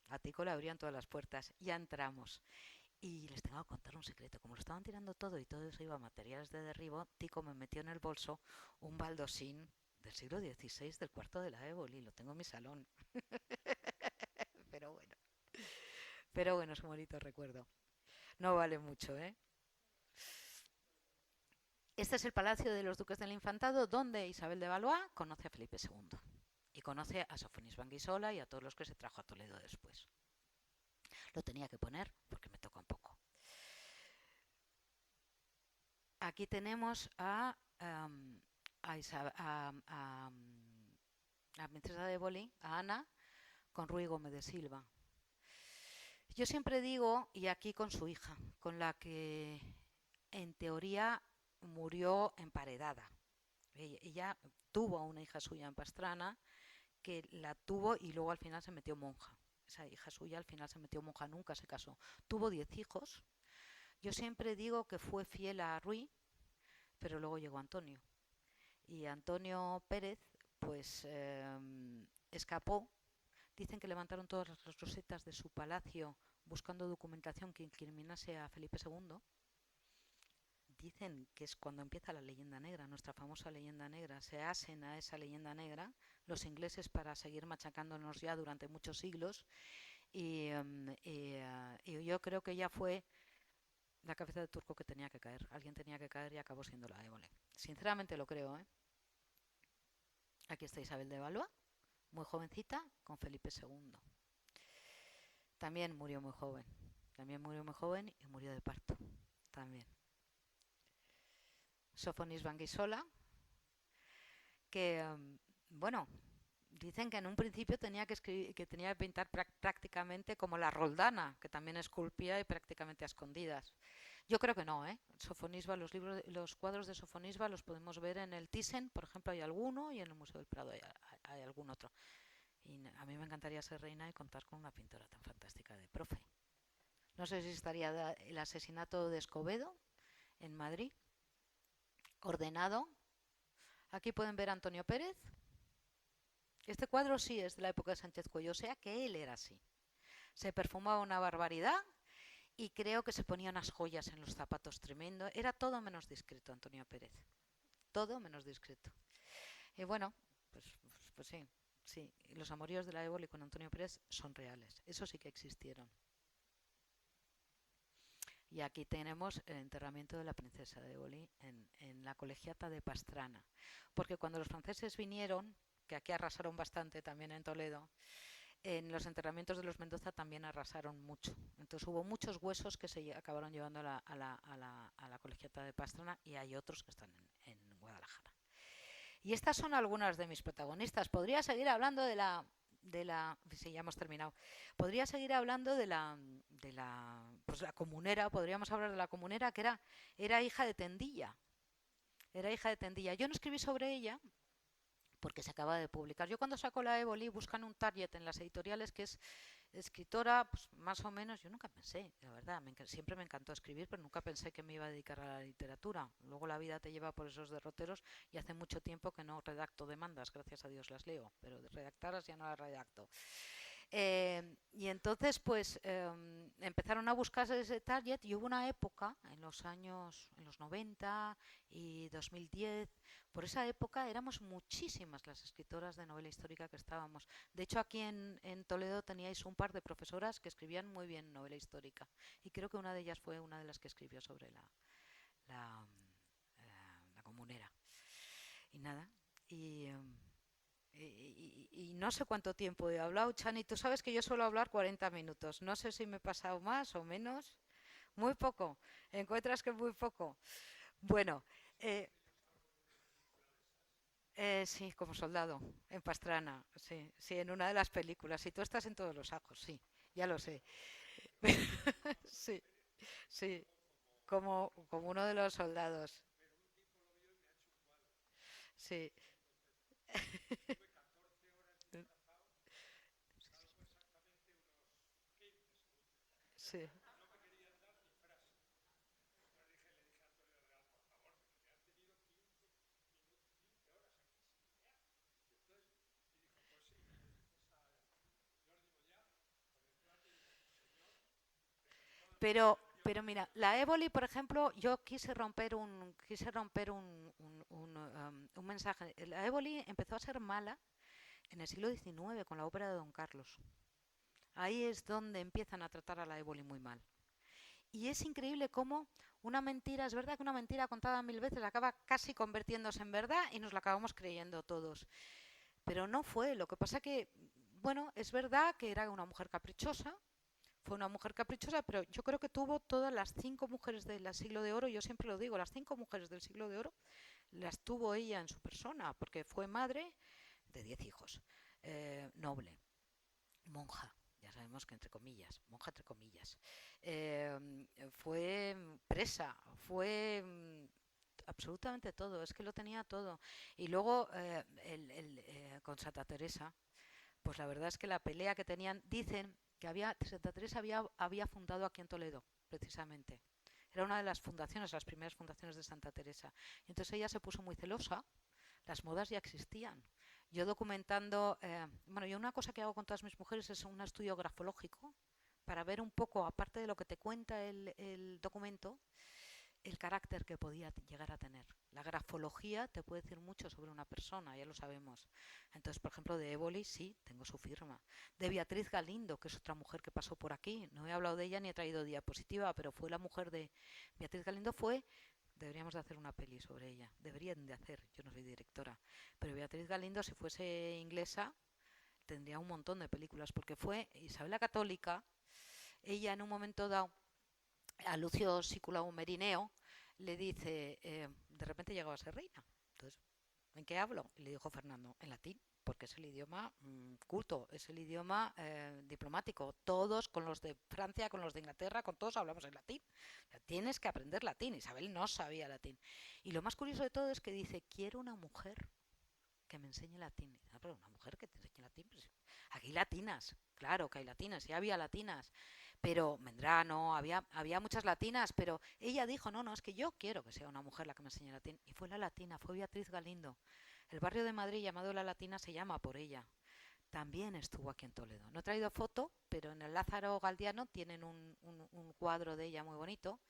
a Tico le abrían todas las puertas, ya entramos. Y les tengo que contar un secreto. Como lo estaban tirando todo y todo eso iba a materiales de derribo, Tico me metió en el bolso un baldosín del siglo XVI del cuarto de la Éboli. Lo tengo en mi salón. Pero bueno, es un bonito recuerdo. No vale mucho, ¿eh? Este es el Palacio de los Duques del Infantado, donde Isabel de Valois conoce a Felipe II. Y conoce a Sofonis Banguisola y a todos los que se trajo a Toledo después. Lo tenía que poner porque me toca un poco. Aquí tenemos a princesa de Éboli, a Ana, con Ruy Gómez de Silva. Yo siempre digo, y aquí con su hija, con la que en teoría murió emparedada. Ella tuvo a una hija suya en Pastrana, que la tuvo y luego al final se metió monja. esa hija suya al final se metió monja, nunca se casó. Tuvo 10 hijos. Yo siempre digo que fue fiel a Ruy, pero luego llegó Antonio. Y Antonio Pérez, pues escapó. Dicen que levantaron todas las rosetas de su palacio buscando documentación que incriminase a Felipe II. Dicen que es cuando empieza la leyenda negra, nuestra famosa leyenda negra. Se asen a esa leyenda negra los ingleses para seguir machacándonos ya durante muchos siglos. Y yo creo que ella fue la cabeza de turco que tenía que caer. Alguien tenía que caer y acabó siendo la Évole. Sinceramente lo creo, ¿eh? Aquí está Isabel de Valois, muy jovencita, con Felipe II. También murió muy joven. También murió muy joven y murió de parto. También. Sofonis Banguisola, que, bueno, dicen que en un principio tenía que pintar prácticamente como la Roldana, que también esculpía y prácticamente a escondidas. Yo creo que no, ¿eh? Sofonisba, los cuadros de Sofonisba los podemos ver en el Thyssen, por ejemplo, hay alguno, y en el Museo del Prado hay algún otro. Y a mí me encantaría ser reina y contar con una pintora tan fantástica de profe. No sé si estaría el asesinato de Escobedo en Madrid, ordenado. Aquí pueden ver a Antonio Pérez. Este cuadro sí es de la época de Sánchez Cuello, o sea que él era así. Se perfumaba una barbaridad y creo que se ponía unas joyas en los zapatos tremendo. Era todo menos discreto, Antonio Pérez. Todo menos discreto. Y bueno, pues sí, sí. Los amoríos de la Évole con Antonio Pérez son reales. Eso sí que existieron. Y aquí tenemos el enterramiento de la princesa de Évole en la colegiata de Pastrana. Porque cuando los franceses vinieron, que aquí arrasaron bastante también en Toledo, en los enterramientos de los Mendoza también arrasaron mucho. Entonces hubo muchos huesos que se acabaron llevando a la colegiata de Pastrana y hay otros que están en Guadalajara. Y estas son algunas de mis protagonistas. Podría seguir hablando de la sí, ya hemos terminado. Podría seguir hablando de la comunera. Podríamos hablar de la comunera, que era hija de Tendilla. Era hija de Tendilla. Yo no escribí sobre ella porque se acaba de publicar. Yo cuando saco la Évole buscan un target en las editoriales que es escritora, pues más o menos. Yo nunca pensé, la verdad, siempre me encantó escribir, pero nunca pensé que me iba a dedicar a la literatura. Luego la vida te lleva por esos derroteros y hace mucho tiempo que no redacto demandas, gracias a Dios las leo, pero de redactarlas ya no las redacto. Y entonces pues empezaron a buscarse ese target y hubo una época en los 90 y 2010, por esa época éramos muchísimas las escritoras de novela histórica que estábamos. De hecho aquí en Toledo teníais un par de profesoras que escribían muy bien novela histórica y creo que una de ellas fue una de las que escribió sobre la comunera. Y nada, y no sé cuánto tiempo he hablado, Chani. Tú sabes que yo suelo hablar 40 minutos. No sé si me he pasado más o menos. Muy poco. ¿Encuentras que muy poco? Bueno, sí, como soldado, en Pastrana. Sí, sí, en una de las películas. Y tú estás en todos los ajos, sí, ya lo sé. Sí, sí, como uno de los soldados. Sí. Sí. Pero mira, la Évole, por ejemplo, yo quise romper un mensaje. La Évole empezó a ser mala en el siglo XIX con la ópera de Don Carlos. Ahí es donde empiezan a tratar a la Évole muy mal. Y es increíble cómo una mentira, es verdad que una mentira contada 1000 veces acaba casi convirtiéndose en verdad y nos la acabamos creyendo todos. Pero no fue. Lo que pasa que, bueno, es verdad que era una mujer caprichosa. Fue una mujer caprichosa, pero yo creo que tuvo todas las 5 mujeres del siglo de oro, yo siempre lo digo, las 5 mujeres del siglo de oro las tuvo ella en su persona, porque fue madre de 10 hijos, noble, monja, ya sabemos que entre comillas, monja entre comillas, fue presa, fue absolutamente todo, es que lo tenía todo. Y luego con Santa Teresa, Pues la verdad es que la pelea que tenían, dicen que Santa Teresa había fundado aquí en Toledo, precisamente. Era una de las fundaciones, las primeras fundaciones de Santa Teresa. Y entonces ella se puso muy celosa. Las modas ya existían. Yo documentando, yo una cosa que hago con todas mis mujeres es un estudio grafológico para ver un poco, aparte de lo que te cuenta el documento, el carácter que podía llegar a tener. La grafología te puede decir mucho sobre una persona, ya lo sabemos. Entonces, por ejemplo, de Éboli sí, tengo su firma. De Beatriz Galindo, que es otra mujer que pasó por aquí. No he hablado de ella ni he traído diapositiva, pero fue la mujer de Beatriz Galindo, deberíamos de hacer una peli sobre ella. Deberían de hacer, yo no soy directora. Pero Beatriz Galindo, si fuese inglesa, tendría un montón de películas, porque fue Isabel la Católica. Ella en un momento dado, a Lucio Sículo Merineo, le dice, de repente llegaba a ser reina. Entonces, ¿en qué hablo? Y le dijo Fernando, en latín, porque es el idioma culto, es el idioma diplomático. Todos, con los de Francia, con los de Inglaterra, con todos hablamos en latín. O sea, tienes que aprender latín. Isabel no sabía latín. Y lo más curioso de todo es que dice, quiero una mujer que me enseñe latín. Pero una mujer que te enseñe latín, pues, aquí latinas, claro que hay latinas, ya había latinas, pero Mendrano, había muchas latinas, pero ella dijo, no, es que yo quiero que sea una mujer la que me enseñe latín. Y fue la latina, fue Beatriz Galindo. El barrio de Madrid llamado La Latina se llama por ella. También estuvo aquí en Toledo. No he traído foto, pero en el Lázaro Galdiano tienen un cuadro de ella muy bonito.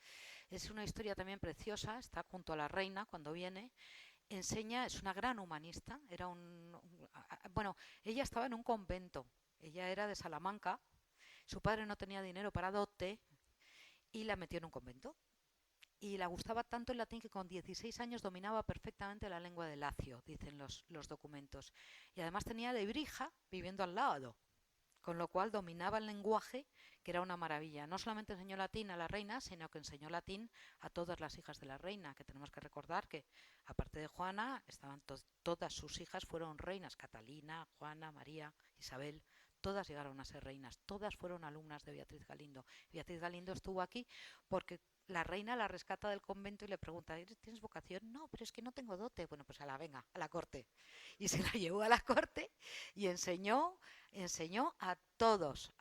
Es una historia también preciosa, está junto a la reina cuando viene. Enseña, es una gran humanista. Ella estaba en un convento. Ella era de Salamanca. Su padre no tenía dinero para dote y la metió en un convento. Y le gustaba tanto el latín que con 16 años dominaba perfectamente la lengua de Lacio, dicen los documentos. Y además tenía de Lebrija viviendo al lado, con lo cual dominaba el lenguaje, que era una maravilla. No solamente enseñó latín a la reina, sino que enseñó latín a todas las hijas de la reina, que tenemos que recordar que, aparte de Juana, estaban todas sus hijas fueron reinas, Catalina, Juana, María, Isabel. Todas llegaron a ser reinas, todas fueron alumnas de Beatriz Galindo. Beatriz Galindo estuvo aquí porque la reina la rescata del convento y le pregunta, ¿tienes vocación? No, pero es que no tengo dote. Bueno, pues venga, a la corte. Y se la llevó a la corte y enseñó a todos.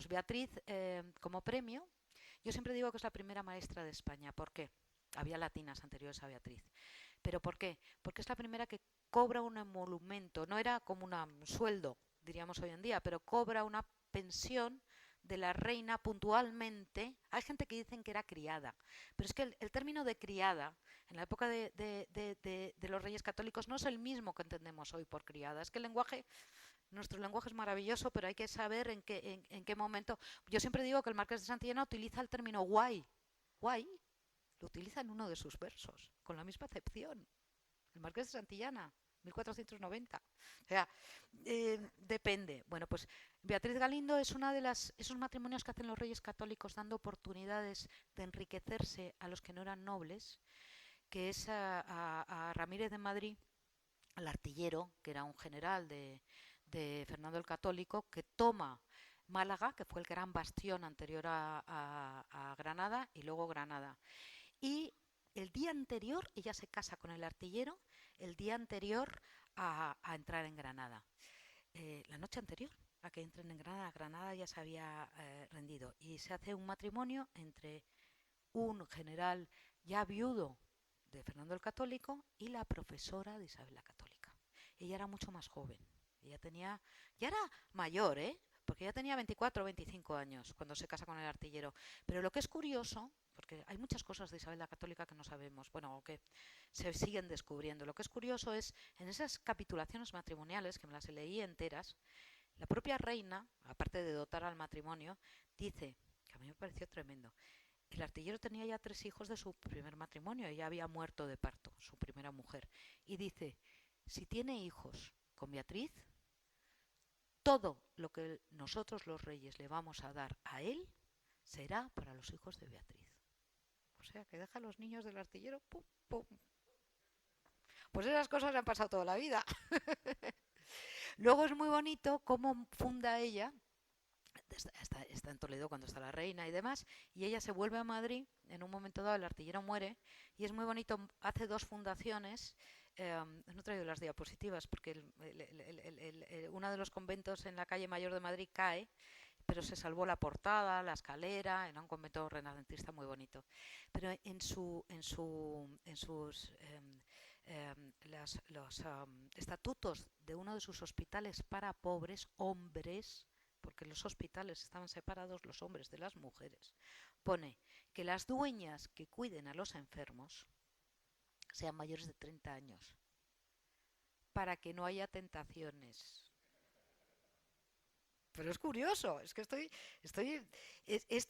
Beatriz, como premio, yo siempre digo que es la primera maestra de España. ¿Por qué? Había latinas anteriores a Beatriz. ¿Pero por qué? Porque es la primera que cobra un emolumento. No era como un sueldo, diríamos hoy en día, pero cobra una pensión de la reina puntualmente. Hay gente que dicen que era criada, pero es que el término de criada en la época de los reyes católicos no es el mismo que entendemos hoy por criada. Es que nuestro lenguaje es maravilloso, pero hay que saber en qué momento. Yo siempre digo que el Marqués de Santillana utiliza el término guay. Guay lo utiliza en uno de sus versos, con la misma acepción. El Marqués de Santillana, 1490. O sea, depende. Bueno, pues Beatriz Galindo es una de esos matrimonios que hacen los reyes católicos dando oportunidades de enriquecerse a los que no eran nobles, que es a Ramírez de Madrid, al artillero, que era un general de Fernando el Católico, que toma Málaga, que fue el gran bastión anterior a Granada, y luego Granada. Y el día anterior, ella se casa con el artillero, el día anterior a entrar en Granada. La noche anterior a que entren en Granada, Granada ya se había rendido. Y se hace un matrimonio entre un general ya viudo de Fernando el Católico y la profesora de Isabel la Católica. Ella era mucho más joven. Ya era mayor, porque ya tenía 24 o 25 años cuando se casa con el artillero. Pero lo que es curioso, porque hay muchas cosas de Isabel la Católica que no sabemos, o que se siguen descubriendo. Lo que es curioso es, en esas capitulaciones matrimoniales, que me las leí enteras, la propia reina, aparte de dotar al matrimonio, dice, que a mí me pareció tremendo, el artillero tenía ya 3 hijos de su primer matrimonio, ella había muerto de parto, su primera mujer, y dice, si tiene hijos con Beatriz, todo lo que nosotros los reyes le vamos a dar a él será para los hijos de Beatriz. O sea, que deja a los niños del artillero, pum, pum. Pues esas cosas han pasado toda la vida. Luego es muy bonito cómo funda ella, está en Toledo cuando está la reina y demás, y ella se vuelve a Madrid, en un momento dado el artillero muere, y es muy bonito, hace 2 fundaciones, no he traído las diapositivas porque uno de los conventos en la calle Mayor de Madrid cae, pero se salvó la portada, la escalera, era un convento renacentista muy bonito. Pero en sus los estatutos de uno de sus hospitales para pobres, hombres, porque los hospitales estaban separados los hombres de las mujeres, pone que las dueñas que cuiden a los enfermos sean mayores de 30 años, para que no haya tentaciones. Pero es curioso, es que esto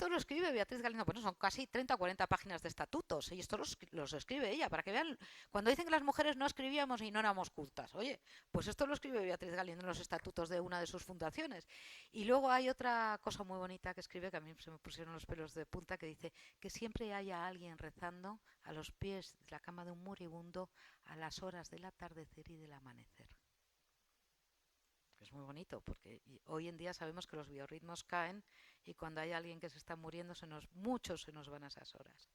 lo escribe Beatriz Galindo, bueno, son casi 30 o 40 páginas de estatutos, y esto los escribe ella, para que vean, cuando dicen que las mujeres no escribíamos y no éramos cultas, oye, pues esto lo escribe Beatriz Galindo en los estatutos de una de sus fundaciones. Y luego hay otra cosa muy bonita que escribe, que a mí se me pusieron los pelos de punta, que dice que siempre haya alguien rezando a los pies de la cama de un moribundo a las horas del atardecer y del amanecer. Es muy bonito, porque hoy en día sabemos que los biorritmos caen y cuando hay alguien que se está muriendo, muchos se nos van a esas horas.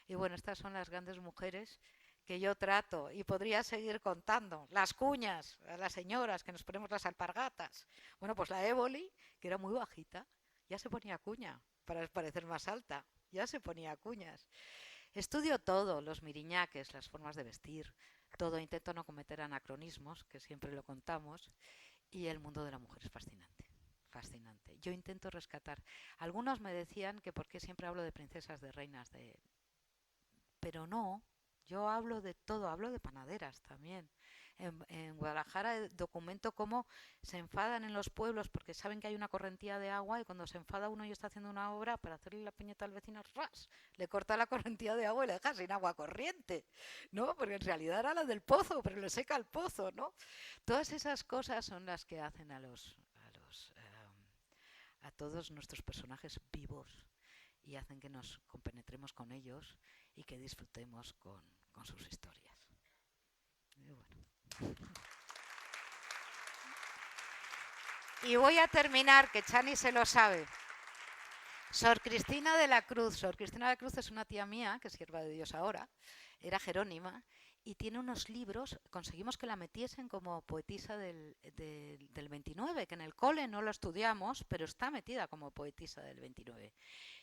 Y bueno, estas son las grandes mujeres que yo trato y podría seguir contando. Las cuñas, las señoras que nos ponemos las alpargatas. Bueno, pues la Éboli, que era muy bajita, ya se ponía cuña para parecer más alta, ya se ponía cuñas. Estudio todo, los miriñaques, las formas de vestir, todo, intento no cometer anacronismos, que siempre lo contamos. Y el mundo de la mujer es fascinante, fascinante. Yo intento rescatar. Algunos me decían que por qué siempre hablo de princesas, de reinas, pero no, yo hablo de todo, hablo de panaderas también. En Guadalajara documento cómo se enfadan en los pueblos porque saben que hay una correntía de agua y cuando se enfada uno y está haciendo una obra para hacerle la puñeta al vecino, ¡ras!, le corta la correntía de agua y le deja sin agua corriente, ¿no? Porque en realidad era la del pozo, pero le seca el pozo, ¿no? Todas esas cosas son las que hacen a todos nuestros personajes vivos y hacen que nos compenetremos con ellos y que disfrutemos con sus historias. Y bueno. Y voy a terminar, que Chani se lo sabe. Sor Cristina de la Cruz. Sor Cristina de la Cruz es una tía mía, que es sierva de Dios ahora, era jerónima, y tiene unos libros, conseguimos que la metiesen como poetisa del 29, que en el cole no lo estudiamos, pero está metida como poetisa del 29.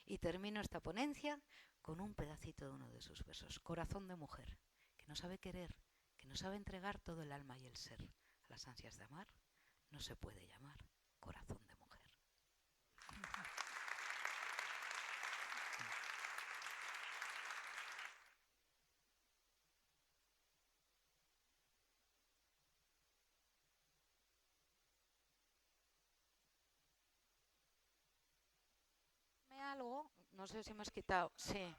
Y termino esta ponencia con un pedacito de uno de sus versos. Corazón de mujer, que no sabe querer, que no sabe entregar todo el alma y el ser a las ansias de amar, no se puede llamar corazón de mujer. Algo, no sé si me has quitado, sí.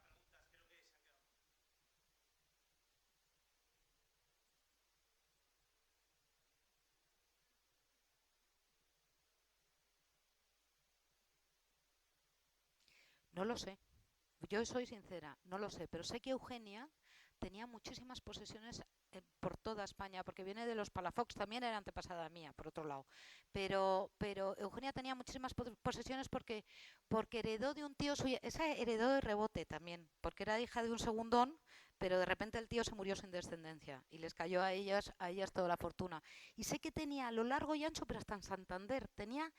No lo sé. Yo soy sincera, no lo sé, pero sé que Eugenia tenía muchísimas posesiones por toda España, porque viene de los Palafox, también era antepasada mía, por otro lado. Pero Eugenia tenía muchísimas posesiones porque heredó de un tío suyo, esa heredó de rebote también, porque era hija de un segundón, pero de repente el tío se murió sin descendencia y les cayó a ellas toda la fortuna. Y sé que tenía a lo largo y ancho, pero hasta en Santander, tenía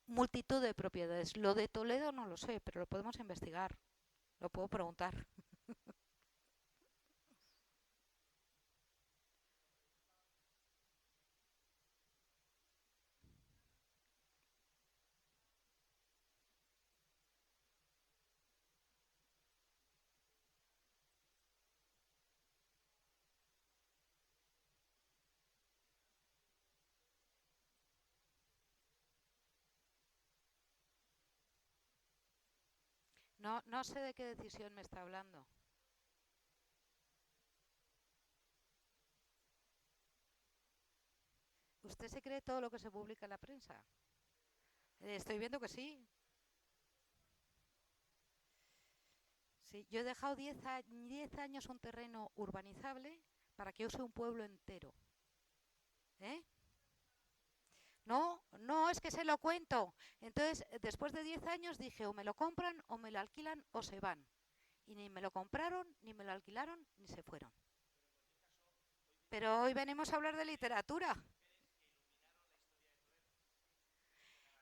multitud de propiedades. Lo de Toledo no lo sé, pero lo podemos investigar. Lo puedo preguntar. No sé de qué decisión me está hablando. ¿Usted se cree todo lo que se publica en la prensa? Estoy viendo que sí. Sí, yo he dejado 10 años un terreno urbanizable para que use un pueblo entero. ¿Eh? No, es que se lo cuento. Entonces, después de 10 años dije, o me lo compran, o me lo alquilan, o se van. Y ni me lo compraron, ni me lo alquilaron, ni se fueron. Pero hoy venimos a hablar de literatura.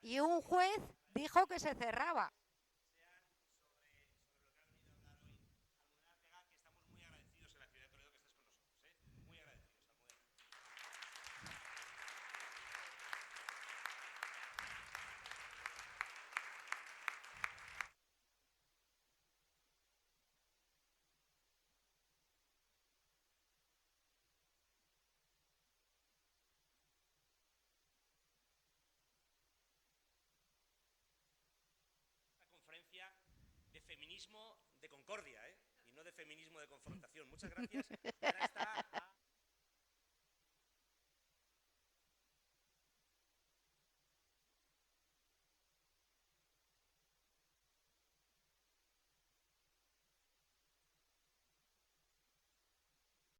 Y un juez dijo que se cerraba. De feminismo de concordia, ¿eh? Y no de feminismo de confrontación. Muchas gracias.